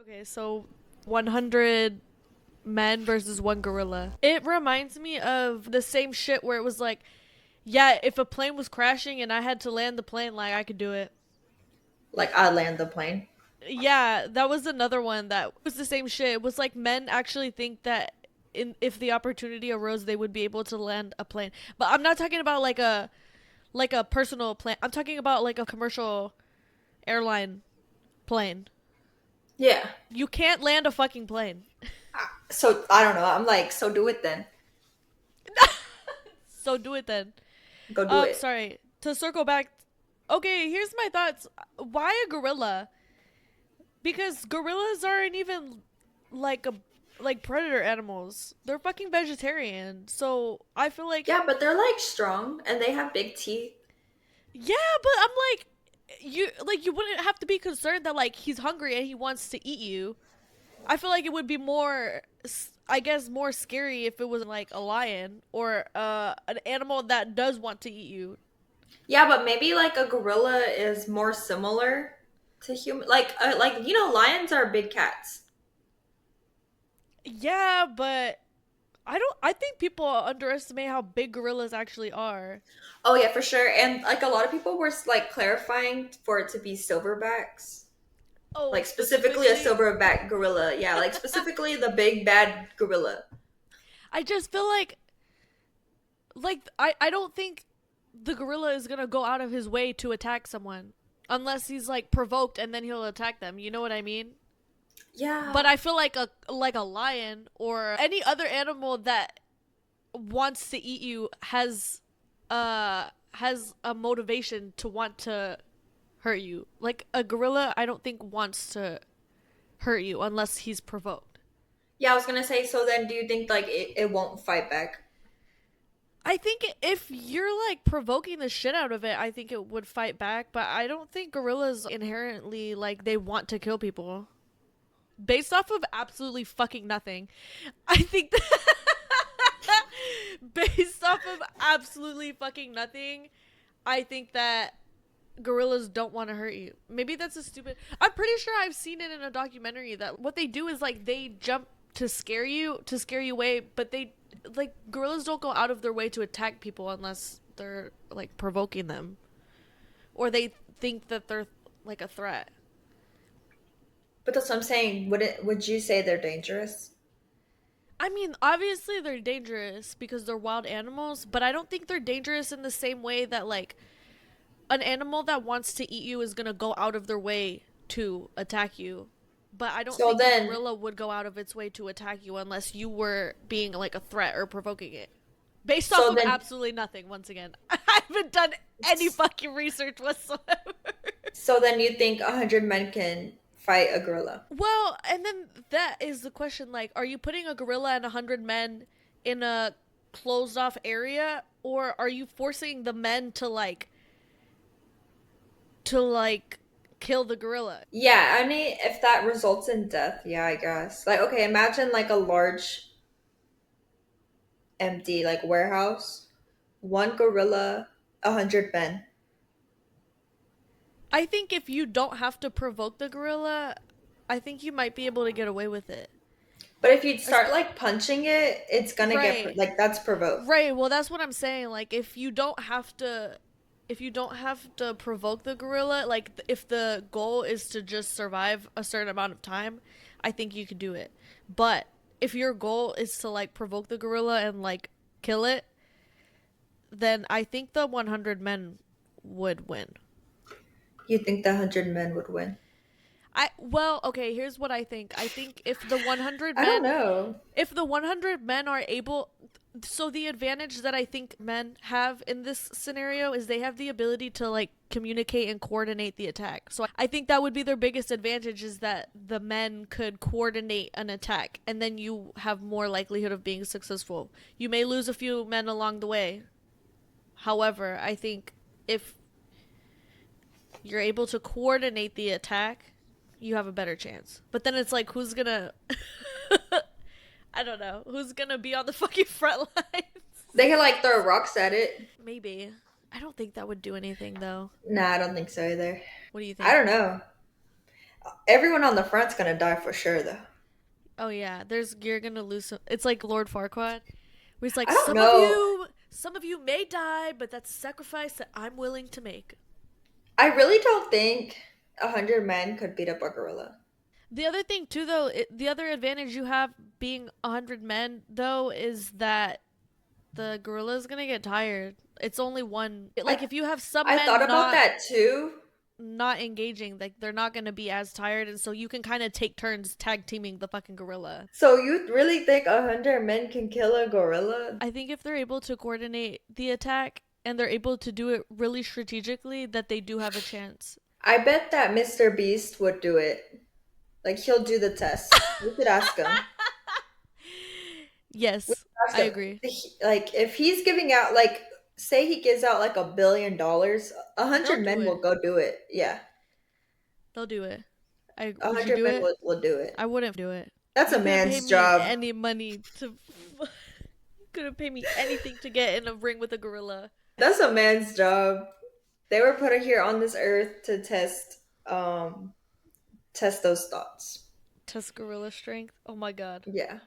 Okay, so 100 men versus one gorilla. It reminds me of the same shit where it was like, yeah, if a plane was crashing and I had to land the plane, like I could do it. Like I land the plane. Yeah, that was another one that was the same shit. It was like men actually think that if the opportunity arose, they would be able to land a plane. But I'm not talking about like a personal plane. I'm talking about like a commercial airline plane. Yeah. You can't land a fucking plane. So I don't know. I'm like, so do it then. So do it then. Go do it. Sorry. To circle back, okay, here's my thoughts. Why a gorilla? Because gorillas aren't even like a like predator animals. They're fucking vegetarian. So I feel like, Yeah, but they're like strong and they have big teeth. yeah, but I'm like, you wouldn't have to be concerned that like he's hungry and he wants to eat you. I feel like it would be more, I guess, more scary if it was like a lion or an animal that does want to eat you. Yeah, but maybe like a gorilla is more similar to human. Like lions are big cats. Yeah, but I don't. I think people underestimate how big gorillas actually are. Oh yeah, for sure. And like a lot of people were like clarifying for it to be silverbacks. Oh, Like specifically a specifically, silverback gorilla. Yeah, like specifically the big bad gorilla. I just feel like I don't think the gorilla is gonna go out of his way to attack someone unless he's like provoked and then he'll attack them. You know what I mean? Yeah. But I feel like a lion or any other animal that wants to eat you has a motivation to want to hurt you. Like a gorilla, I don't think wants to hurt you unless he's provoked. Yeah, I was gonna say, so then do you think like it won't fight back? I think if you're like provoking the shit out of it, I think it would fight back, but I don't think gorillas inherently like they want to kill people based off of absolutely fucking nothing. I think that based off of absolutely fucking nothing, I think that gorillas don't want to hurt you. Maybe that's a stupid. I'm pretty sure I've seen it in a documentary that what they do is like they jump to scare you away, but they like gorillas don't go out of their way to attack people unless they're like provoking them or they think that they're like a threat. But that's what I'm saying. Would you say they're dangerous? I mean, obviously they're dangerous because they're wild animals, but I don't think they're dangerous in the same way that like an animal that wants to eat you is going to go out of their way to attack you. But I don't So think a then gorilla would go out of its way to attack you unless you were being like a threat or provoking it. Based off so of then absolutely nothing, once again. I haven't done any fucking research whatsoever. so then you think 100 men can fight a gorilla? Well, and then that is the question like, are you putting a gorilla and 100 men in a closed off area? Or are you forcing the men to like kill the gorilla? Yeah, I mean, if that results in death, yeah, I guess. Like, okay, imagine like a large empty like warehouse, one gorilla, 100 men. I think if you don't have to provoke the gorilla, I think you might be able to get away with it. But if you start Espe- like punching it, it's gonna get right. like that's provoke. Right. Well, that's what I'm saying. Like if you don't have to provoke the gorilla, like if the goal is to just survive a certain amount of time, I think you could do it. But if your goal is to like provoke the gorilla and like kill it, then I think the 100 men would win. You think the 100 men would win? Okay, here's what I think. I think if the 100 I don't men know. if the 100 men are able, so the advantage that I think men have in this scenario is they have the ability to like communicate and coordinate the attack. So I think that would be their biggest advantage is that the men could coordinate an attack and then you have more likelihood of being successful. You may lose a few men along the way. However, I think if you're able to coordinate the attack, you have a better chance. But then it's like who's gonna I don't know. Who's gonna be on the fucking front lines? They could like throw rocks at it. Maybe. I don't think that would do anything though. Nah, I don't think so either. What do you I think? don't know. Everyone on the front's gonna die for sure, though. Oh yeah, there's you're gonna lose. It's like Lord Farquaad, where he's like, I don't know. some of you may die, but that's a sacrifice that I'm willing to make. I really don't think 100 men could beat up a gorilla. The other thing too, though, the other advantage you have being 100 men, though, is that the gorilla's gonna get tired. It's only one. I Like if you have some I thought men about that too. not engaging, like they're not gonna be as tired, and so you can kind of take turns tag teaming the fucking gorilla. So you really think 100 men can kill a gorilla? I think if they're able to coordinate the attack and they're able to do it really strategically, that they do have a chance. I bet that Mr. Beast would do it. Like he'll do the test. We could ask him. We Yes, could ask I him. agree. Like if he's giving out like say he gives out like $1 billion, a They'll hundred do men will it. go do it. Yeah. They'll do it. A Would you hundred do men it? will do it. I wouldn't do it. That's a You couldn't pay man's me job. any money to. Couldn't pay me anything to get in a ring with a gorilla. That's a man's job. They were put here on this earth to test those thoughts. Test gorilla strength. Oh my god. Yeah.